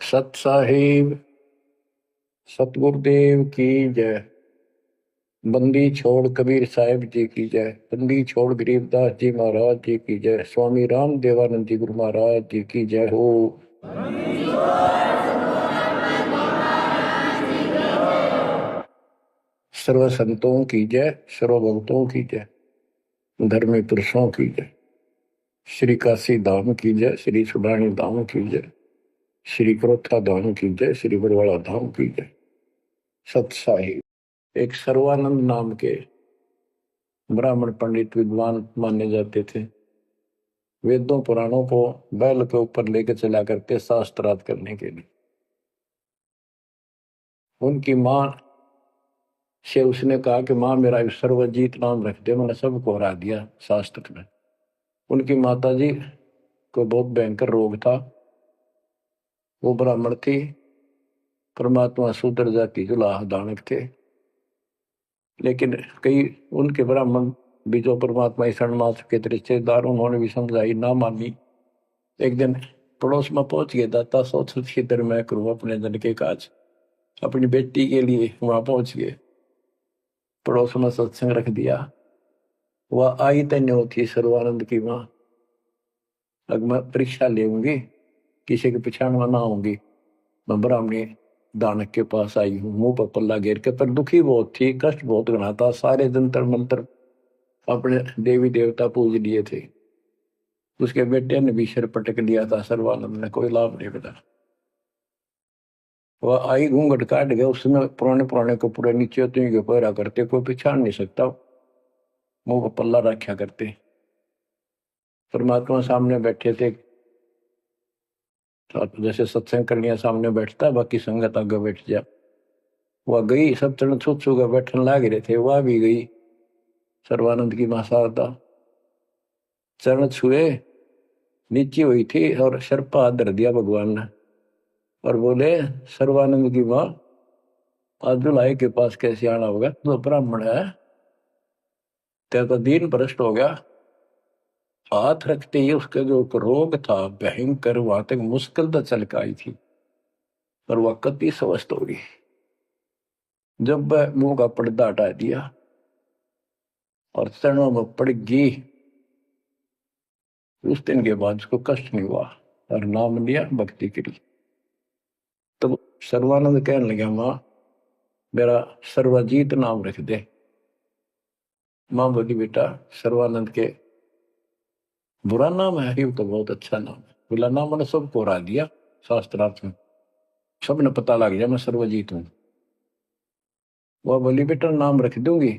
सत साहिब सतगुरुदेव की जय। बंदी छोड़ कबीर साहिब जी की जय। बंदी छोड़ गरीबदास जी महाराज जी की जय। स्वामी राम देवानंद जी गुरु महाराज जी की जय हो। सर्व संतों की जय, सर्व भक्तों की जय, धर्मी पुरुषों की जय। श्री काशी धाम की जय, श्री सुडानी धाम की जय, श्री क्रोथा धाम की जय, श्री बरवाड़ा धाम की जय। सत साहिब एक सर्वानंद नाम के ब्राह्मण पंडित विद्वान माने जाते थे। वेदों पुराणों को बैल के ऊपर लेकर चला करते शास्त्रार्थ करने के लिए। उनकी मां से उसने कहा कि मां मेरा सर्वजीत नाम रख दे, मैंने सबको हरा दिया शास्त्र में। उनकी माता जी को बहुत भयंकर रोग था। वो ब्राह्मण थी, परमात्मा शूद्र जाति जुलाह दानक थे। लेकिन कई उनके ब्राह्मण भी जो परमात्मा ईश्वर मास के रिश्तेदार, उन्होंने भी समझाई, ना मानी। एक दिन पड़ोस में पहुंच गया, दाता सोच इधर मैं करूँ अपने जन के काज, अपनी बेटी के लिए वहां पहुंच गए। पड़ोस में सत्संग रख दिया। वह आई तन्य होती सर्वानंद की मां। अब मैं परीक्षा लेंगी, किसी के पिछाड़ में ना आऊंगी। मैं ब्राह्मणी दानक के पास आई हूँ, मुंह पर पल्ला घेर के, पर दुखी बहुत थी, कष्ट बहुत घना था। सारे जंतर मंत्र अपने देवी देवता पूज लिए थे। उसके बेटे ने भी सिर पटक लिया था, सर्वानंद ने कोई लाभ नहीं मिला। वह आई, घूंघट काट गया। उसमें पुराने पुराने कपड़े नीचे के पहरा करते, कोई पिछाड़ नहीं सकता, मुंह पर पल्ला रखा करते। परमात्मा सामने बैठे थे, जैसे सत्संग करने सामने बैठता, बाकी संगत आगे बैठ जा। वह गई, सब चरण छू छू कर बैठने लग रहे थे, वह भी गई। सर्वानंद की मां शारदा चरण छुए, नीचे हुई थी और शर्पा हाथ धर दिया भगवान ने और बोले, सर्वानंद की मां आज जुलाई के पास कैसे आना होगा? तो ब्राह्मण है, तेरा तो दीन भ्रष्ट हो गया। हाथ रखते ही उसका जो रोग था भयंकर, वहां तक मुश्किल तो चल के आई थी, पर वह कति स्वस्थ हो गई। जब मुंह का पर्दा हटा दिया और चरणों में पड़ गई, उस दिन के बाद उसको कष्ट नहीं हुआ और नाम लिया, भक्ति करी। तब सर्वानंद कहने लगा, मां मेरा सर्वजीत नाम रख दे। मां बोली, बेटा सर्वानंद के बुरा नाम है, ये तो बहुत अच्छा नाम है। बोला, नाम मैंने सबको हरा दिया शास्त्रार्थ में, सबने पता लग गया मैं सर्वजीत हूं। वह बोली, बेटा नाम रख दूंगी,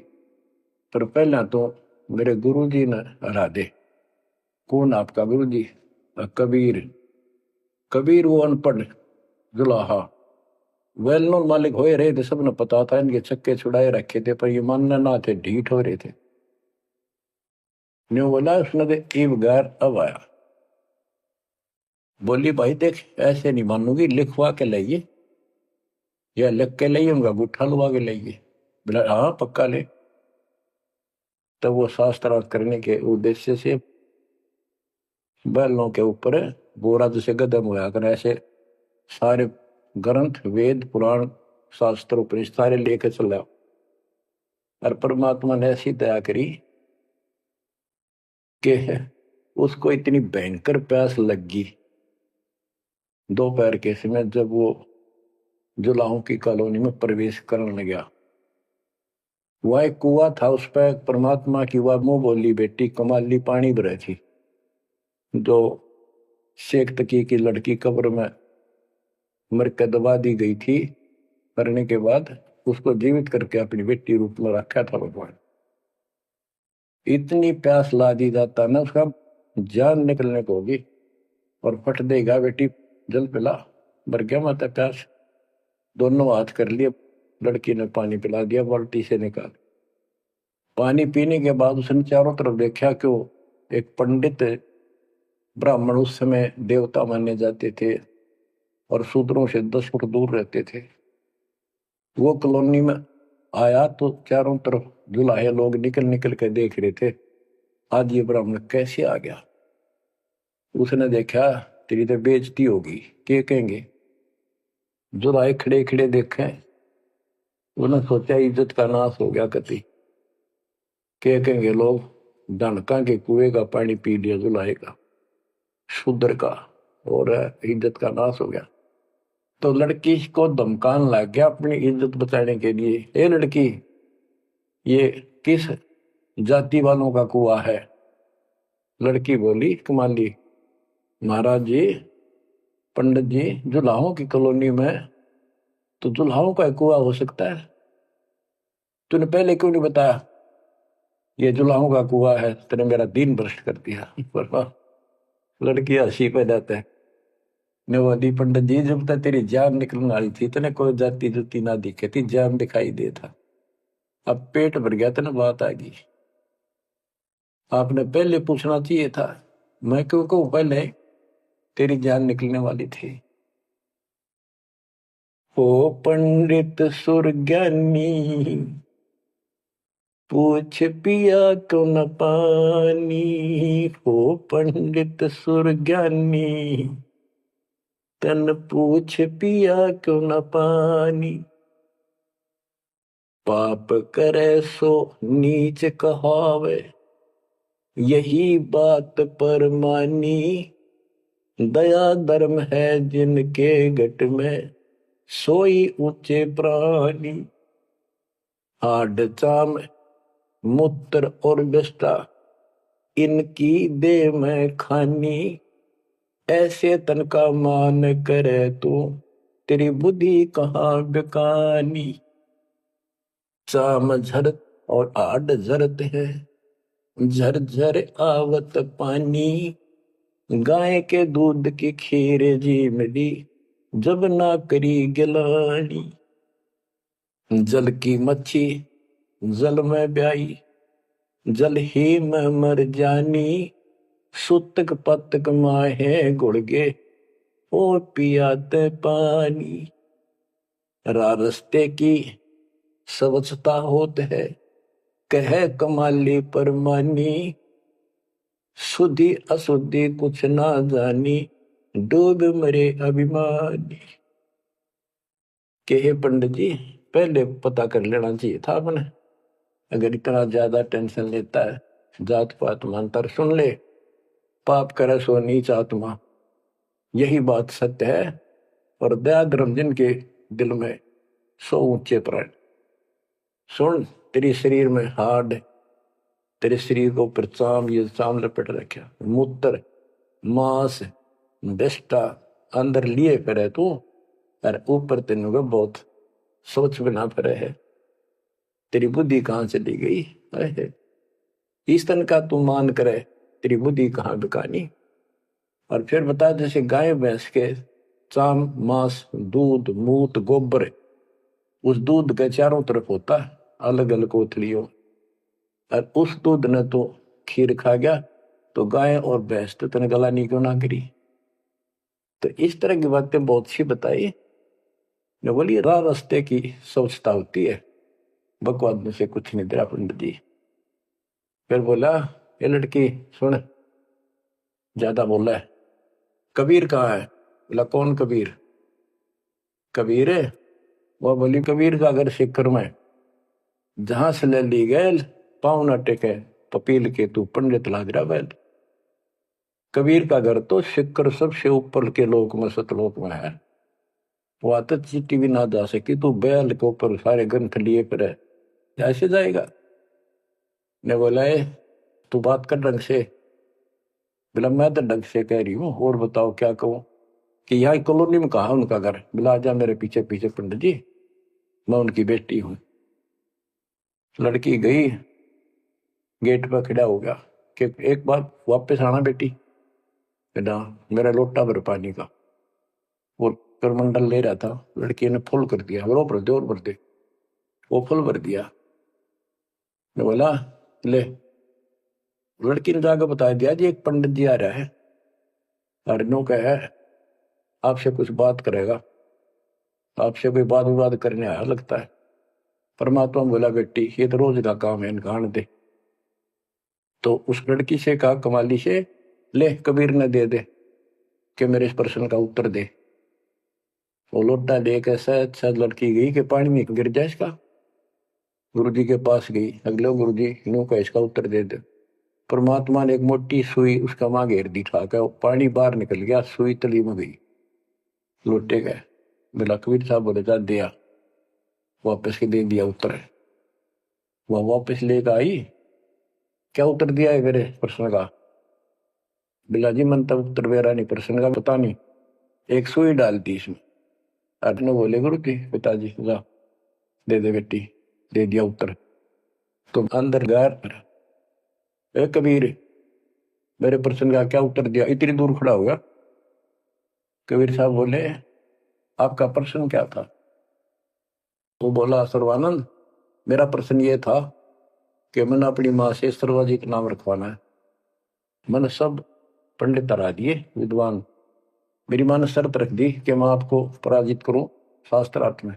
पर पहला तो मेरे गुरु जी ने हरा दे। कौन आपका गुरु जी? कबीर। कबीर वो अनपढ़ जुलाहा, वेल नोन मालिक हो रहे थे, सबने पता था, इनके चक्के छुड़ाए रखे थे, पर ये मानना ना थे, ढीठ हो रहे थे। न्यू बोला उसने, ईब गैर अब आया। बोली, भाई देख ऐसे नहीं मानूंगी, लिखवा के लाइए, या लिख के लाइए, उनका गुठा लुआ के लाइए। बोला, हाँ पक्का ले। तब वो शास्त्रार्थ करने के उद्देश्य से बैलों के ऊपर बोरा जैसे गदम हुआ कर, ऐसे सारे ग्रंथ वेद पुराण शास्त्र उपनिषद सारे लेकर चला। और परमात्मा ने ऐसी दया करी कि उसको इतनी भयंकर प्यास लग गई दोपहर के समय, जब वो जुलाहों की कॉलोनी में प्रवेश करने गया। वह एक कुआ था, उस पर परमात्मा की वह मुंह बोली बेटी कमाली पानी भरे थी, जो शेख तकी की लड़की कब्र में मर के दबा दी गई थी। करने के बाद उसको जीवित करके अपनी बेटी रूप में रखा था भगवान। इतनी प्यास ला दी जाता ना, उसका जान निकलने को होगी और फट देगा, बेटी जल पिला। मर गया माता प्यास। दोनों हाथ कर लिए, लड़की ने पानी पिला दिया बाल्टी से निकाल। पानी पीने के बाद उसने चारों तरफ देखा कि एक पंडित ब्राह्मण, उस समय देवता माने जाते थे और शूद्रों से 10 फुट दूर रहते थे, वो कॉलोनी में आया तो चारों तरफ जुलाहे लोग निकल निकल के देख रहे थे, आज ये ब्राह्मण कैसे आ गया। उसने देखा, तेरी तो बेइज्जती होगी, क्या कहेंगे? जो आए खड़े खड़े देखे, उन्हें सोचा इज्जत का नाश हो गया कति। कहेंगे लोग धनका के कुएं का पानी पी लिया जुलाए का, शूद्र का, और इज्जत का नाश हो गया। तो लड़की को धमकाने लग गया अपनी इज्जत बचाने के लिए, ए लड़की, ये किस जाति वालों का कुआं है? लड़की बोली, कमाली, महाराज जी, पंडित जी, जुलाहों की कॉलोनी में तो जुलाहों का कुआं हो सकता है, तूने पहले क्यों नहीं बताया ये जुलाहों का कुआं है? तेने मेरा दिन भ्रष्ट कर दिया। लड़की हंसी पे जाता है, नवदी, पंडित जी, जब तक तेरी जान निकलने वाली थी तने कोई जाति जुती ना दिखे थी, जान दिखाई दे था, अब पेट भर गया तेने बात आ गई। आपने पहले पूछना चाहिए था, मैं क्यों कहूं पहले तेरी जान निकलने वाली थी। ओ पंडित सुरज्ञानी, पूछ पिया क्यों न पानी, हो पंडित सुरज्ञानी, तन पूछ पिया क्यों न पानी। पाप करे सो नीच कहावे, यही बात पर मानी, दया धर्म है जिनके घट में, सोई ऊंचे प्राणी। हाड चाम मूत्र और विष्टा, इनकी दे में खानी, ऐसे तन का मान करे तू, तेरी बुद्धि कहाँ बेकानी। चाम झरत और आड झरत है, झरझर आवत पानी, गाय के दूध की खीर जी मिली, जब ना करी गिलानी। जल की मच्छी जल में ब्याई, जल ही में मर जानी, सुतक पतक माहे गुड़गे, ओ पियाते पानी। रास्ते की स्वच्छता होत है, कह कमाली परमानी, शुद्धि अशुद्धि कुछ ना जानी, डूब मरे अभिमानी। कहे पंडित जी, पहले पता कर लेना चाहिए था आपने, अगर इतना ज्यादा टेंशन लेता है, जात पात मानता, सुन ले, पाप करे सो नीच आत्मा, यही बात सत्य है, और दया धर्म जिनके दिल में, सो ऊंचे प्राण। सुन, तेरे शरीर में हाड, तेरे शरीर को ऊपर चाम, ये चाम लपेट रखा, मूत्र मांस विष्टा अंदर लिए फिरे तू, और ऊपर तेन को बहुत सोच बिना फिरे है, तेरी बुद्धि कहाँ चली गई है? इस तन का तू मान करे, तेरी बुद्धि कहाँ बिकानी। और फिर बता, जैसे गाय भैंस के चाम मांस दूध मूत गोबर, उस दूध के चारों तरफ होता है अलग अलग कोथलियों, और उस दूध ने तो खीर खा गया, तो गाय और भैंस तो तेने गलानी क्यों ना करी। तो इस तरह की बातें बहुत सी बताई। मैं बोली, राह रास्ते की स्वच्छता होती है, बकवाद में से कुछ नहीं तेरा पंडित जी। फिर बोला, ये लड़की सुन, ज्यादा बोला है, कबीर कहाँ है? बोला, कौन कबीर? कबीर है? वो बोली, कबीर का घर सिक्कर में, जहां से ले ली गए पाँव न टेके पपील के, तू पंडित लाग रहा बैल। कबीर का घर तो सिक्कर सबसे ऊपर के लोक में, सतलोक में है, वहां तक चिट्ठी भी ना जा सकी, तू बैल के ऊपर सारे ग्रंथ लिए फिर ऐसे जाएगा? ने बोला, तू बात कर ढंग से। बोला, मैं तो ढंग से कह रही हूँ, और बताओ क्या कहूँ? कि यहाँ कॉलोनी में कहा उनका घर? बोला, आजा मेरे पीछे पीछे पंडित जी, मैं उनकी बेटी हूँ। लड़की गई, गेट पर खड़ा हो गया कि एक बार वापस आना बेटी। बेटा, मेरा लोटा भर पानी का, वो करमंडल ले रहा था, लड़की ने फुल कर दिया, और भर दे और भर दे, वो फुल भर दिया। ने बोला, ले। लड़की ने जाकर बता दिया, जी एक पंडित जी आ रहा है, और नो का है, आपसे कुछ बात करेगा, आपसे कोई बात विवाद करने आया लगता है। परमात्मा बोला, बेटी ये तो रोज का काम है, इनका आने दे। तो उस लड़की से कहा, कमाली से, ले कबीर ने दे दे कि मेरे इस प्रश्न का उत्तर दे। वो लोटा लेकर शायद लड़की गई कि पानी में गिर जाए इसका। गुरु जी के पास गई, अगले गुरु जी इन्हों का इसका उत्तर दे दे। परमात्मा ने एक मोटी सुई उसका मां घेर दी, ठाकर पानी बाहर निकल गया, सुई तली में गई, लोटे गए। बोला कबीर साहब बोले जा दिया, वापस के दे दिया उत्तर। वह वापस लेकर आई, क्या उत्तर दिया है मेरे प्रश्न का? बिला जी मन तब उत्तर मेरा नहीं, प्रश्न का पता नहीं, एक सुई डाल दी इसमें। अपने बोले गुरु जी पिताजी जा दे दे बेटी, दे दिया उत्तर। तो अंदर गैर ए कबीर मेरे प्रश्न का क्या उत्तर दिया, इतनी दूर खड़ा होगा। कबीर साहब बोले आपका प्रश्न क्या था? वो बोला सर्वानंद मेरा प्रश्न ये था कि मैंने अपनी माँ से सर्वजीत नाम रखवाना है। मैंने सब पंडित हरा दिए विद्वान, मेरी माँ ने शर्त रख दी कि मैं आपको पराजित करूं शास्त्रार्थ में,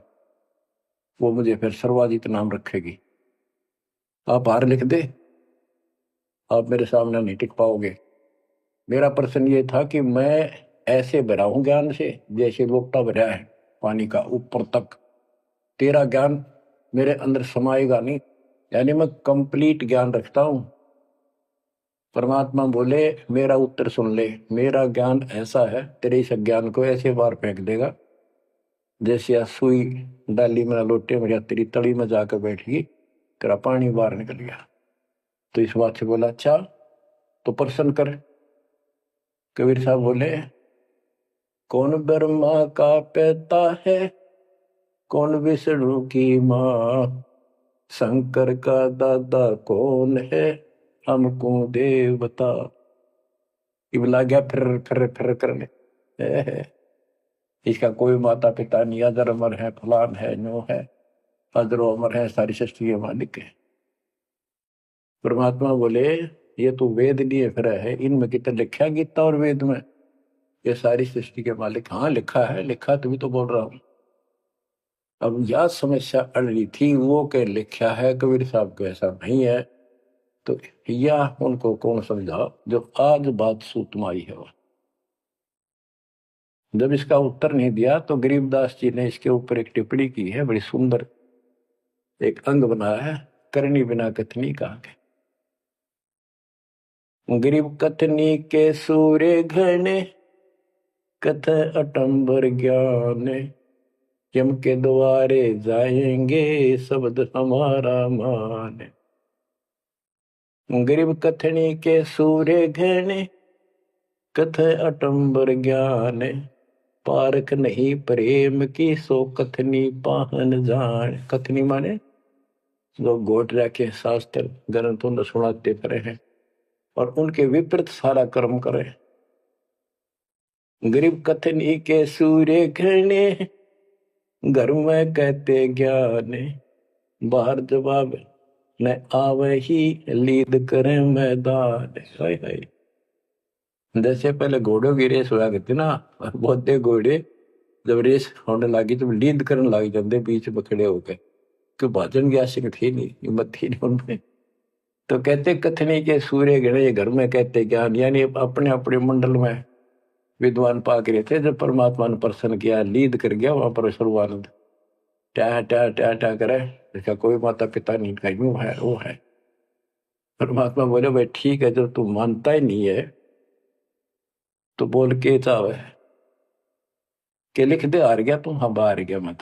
वो मुझे फिर सर्वाजीत नाम रखेगी। आप हार लिख दे, आप मेरे सामने नहीं टिक पाओगे। मेरा प्रश्न ये था कि मैं ऐसे भरा हूं ज्ञान से जैसे लोटा भरा है पानी का ऊपर तक, तेरा ज्ञान मेरे अंदर समाएगा नहीं, यानी मैं कंप्लीट ज्ञान रखता हूं। परमात्मा बोले मेरा उत्तर सुन ले, मेरा ज्ञान ऐसा है तेरे इस ज्ञान को ऐसे बार फेंक देगा जैसे सुई डाली मेरा लोटे में या तेरी तली में जाकर बैठ गई, तेरा पानी बाहर निकल गया। तो इस बात से बोला अच्छा तो प्रश्न कर। कबीर साहब बोले कौन ब्रह्मा का पिता है, कौन विष्णु की माँ, शंकर का दादा कौन है, हमको देव बता। इबला गया फिर करने, इसका कोई माता पिता नहीं, अजर अमर है, फलान है, नो है, अजरो अमर है, सारी सृष्टि के मालिक है। परमात्मा बोले ये तो वेद लिए फिर है, इनमें कितना लिखा गीता और वेद में ये सारी सृष्टि के मालिक? हाँ लिखा है, लिखा तभी तो बोल रहा हूं। अब यह समस्या अड़ रही थी, वो के लिखा है कबीर साहब को ऐसा नहीं है, तो यह उनको कौन समझा जो आज बात सूतमाई है। जब इसका उत्तर नहीं दिया तो गरीबदास जी ने इसके ऊपर एक टिप्पणी की है, बड़ी सुंदर एक अंग बनाया है, करनी बिना कथनी कहा के। गरीब कथनी के सूर्य घने, कथ अटंबर ज्ञान, यम के द्वारे जाएंगे शब्द हमारा मान। गरीब कथनी के सूर्य घने, कथ अटंबर ज्ञान, पारख नहीं प्रेम की सो कथनी पाहन जान। कथनी माने जो गोट रखे शास्त्र ग्रंथों सुनाते फिरे हैं और उनके विपरीत सारा कर्म करे। गरीब कथनी के सूर्य घने, घर में कहते ज्ञान, बाहर जवाब न आवे ही लीद करे मैदान। हाय हाय, जैसे पहले घोड़ों की रेस हुआ करती ना, और बहुत घोड़े जब रेस होने लगी तो लीद करने लग जाते बीच में खड़े होकर, क्यों भाजन की आशिक थी नहीं, हिम्मत थी नहीं उनमें। तो कहते कथनी के सूर्य गणे घर में कहते ज्ञान, यानी अपने अपने मंडल में विद्वान पाक रहे थे। जब परमात्मा ने प्रसन्न किया, लीद कर गया वहां पर सर्वानंद ट्या ट्या ट्या ट्या करे, इसका कोई माता पिता नहीं, का यूं है वो है। परमात्मा बोले भाई ठीक है, जब तू मानता ही नहीं है तो बोल के चाहे के लिख दे, हार गया तू, हाँ बाहर गया मैं।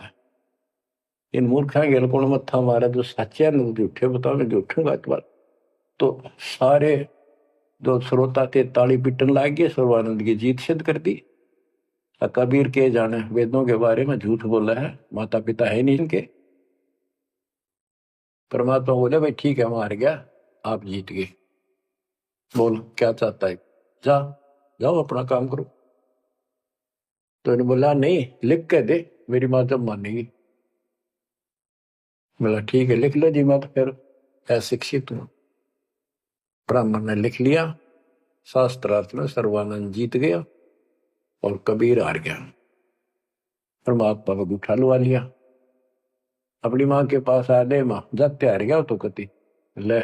इन मूर्खा गेल कौन मत्था मारा, जो सच्चे न झूठे बताओ, मैं झूठूंगा इस बार। तो सारे जो श्रोता थे ताली पीटन लाग गए, सर्वानंद की जीत सिद्ध कर दी। कबीर के जाने वेदों के बारे में झूठ बोला है, माता पिता है नहीं इनके। परमात्मा बोले भाई ठीक है, मार गया, आप जीत गए, बोल क्या चाहता है, जा जाओ अपना काम करो। तो इन्होंने बोला नहीं लिख के दे, मेरी माँ जब मानेगी। बोला ठीक है लिख लो जी, मैं तो फिर अशिक्षित हूं। ब्राह्मण ने लिख लिया, शास्त्रार्थ में सर्वानंद जीत गया और कबीर हार गया। परमात्मा को उठा लुआ लिया, अपनी माँ के पास आ गए, माँ जाते हार गया तो कति ले,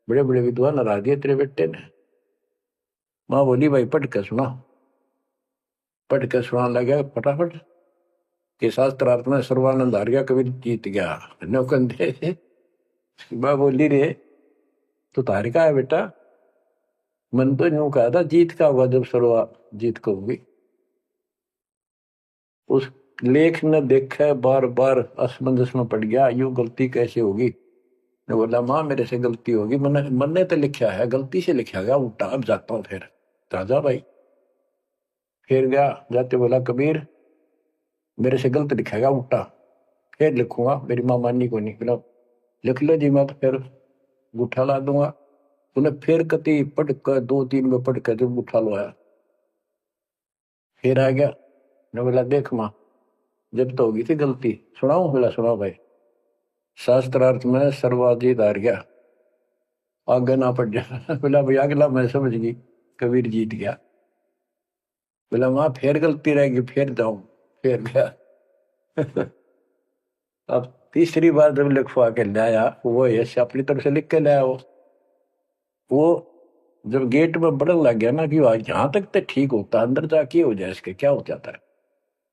बड़े बड़े विद्वान हरा दिए तेरे बेटे ने। माँ बोली भाई पढ़ के सुना, पढ़ के सुना लगा फटाफट। कि शास्त्रार्थ में सर्वानंद हार गया, कबीर जीत गया। नौकंदे माँ बोली रे तो तार का है बेटा, मन तो यूं कहा था जीत का होगा जब सर्वा जीत को होगी। उस लेख ने देखा, बार बार असमंजस में पड़ गया, यूं गलती कैसे होगी। मैं बोला माँ मेरे से गलती होगी, मन ने तो लिखा है, गलती से लिखा गया उल्टा, अब जाता हूँ फिर। राजा भाई फिर गया, जाते बोला कबीर मेरे से गलत लिखा गया उल्टा, फिर लिखूंगा। मेरी माँ माननी को नहीं, बोला लिख लो जी, मैं तो फिर गुठा ला दूंगा। उन्हें फिर कति पढ़ कर 2-3 में पढ़ कर जब गुठा लो आया, फिर आ गया। मैं बोला देख माँ जब तो होगी थी गलती, सुनाऊ? बोला सुनाओ भाई। शास्त्रार्थ में सर्वाजीत हार गया, आगे ना पड़ जा। बोला भाई अगला मैं समझ गई, कबीर जीत गया। बोला माँ फिर गलती रहेगी, फिर जाऊं, फिर गया। अब तीसरी बार जब लिखवा के लाया, वो यश अपनी तरफ से लिख के लाया। वो जब गेट में बढ़न लग गया ना कि यहाँ तक तो ठीक होता, अंदर जाके हो जाए इसके क्या हो जाता है।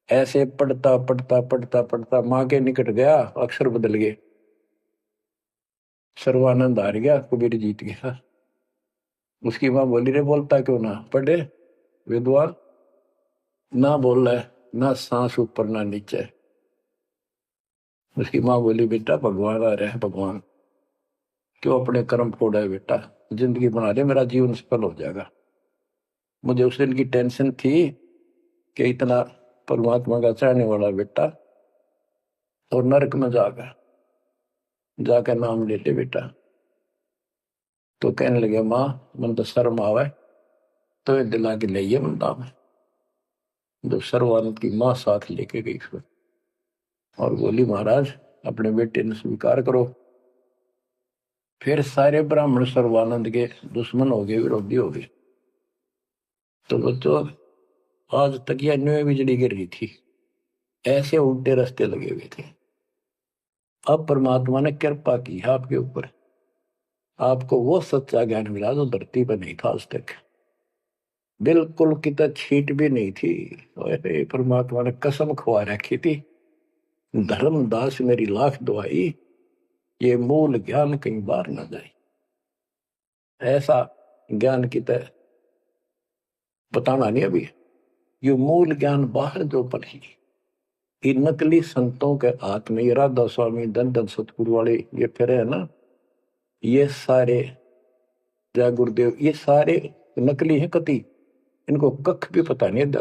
ऐसे पढ़ता पढ़ता पढ़ता पढ़ता माँ के निकट गया, अक्षर बदल गए, सर्वानंद हार गया, कबीर जीत गया। उसकी माँ बोली रे बोलता क्यों ना, पढ़े विद्वान ना बोल रहा है, ना सांस ऊपर ना नीचे। उसकी माँ बोली बेटा भगवान आ रहे हैं, भगवान क्यों अपने कर्म फोड़ा है बेटा, जिंदगी बना दे, मेरा जीवन सफल हो जाएगा। मुझे उस दिन की टेंशन थी कि इतना परमात्मा का चाहने वाला बेटा और नरक में जाकर नाम लेते बेटा। तो कहने लगे माँ मन तो शर्म आवे, तो दिला के ले बंदा में। जब सर्वानंद की माँ साथ लेके गई फिर, और बोली महाराज अपने बेटे ने स्वीकार करो। फिर सारे ब्राह्मण सर्वानंद के दुश्मन हो गए, विरोधी हो गए। तो बच्चों आज तक यह न्यू बिजली गिर रही थी, ऐसे उल्टे रास्ते लगे हुए थे। अब परमात्मा ने कृपा की आपके ऊपर, आपको वो सच्चा ज्ञान मिला जो धरती पर नहीं था आज तक, बिल्कुल कितना छीट भी नहीं थी। अरे परमात्मा ने कसम खुआ रखी थी, धर्मदास मेरी लाख दुआई, ये मूल ज्ञान कहीं बार ना जाए। ऐसा ज्ञान की तरह बताना नहीं अभी, ये मूल ज्ञान बाहर जो पढ़ी, ये नकली संतों के हाथ में, ये राधा स्वामी धन धन सतगुरु वाले ये फिर है ना, ये सारे जय गुरुदेव, ये सारे नकली है कति, इनको कख भी पता नहीं है।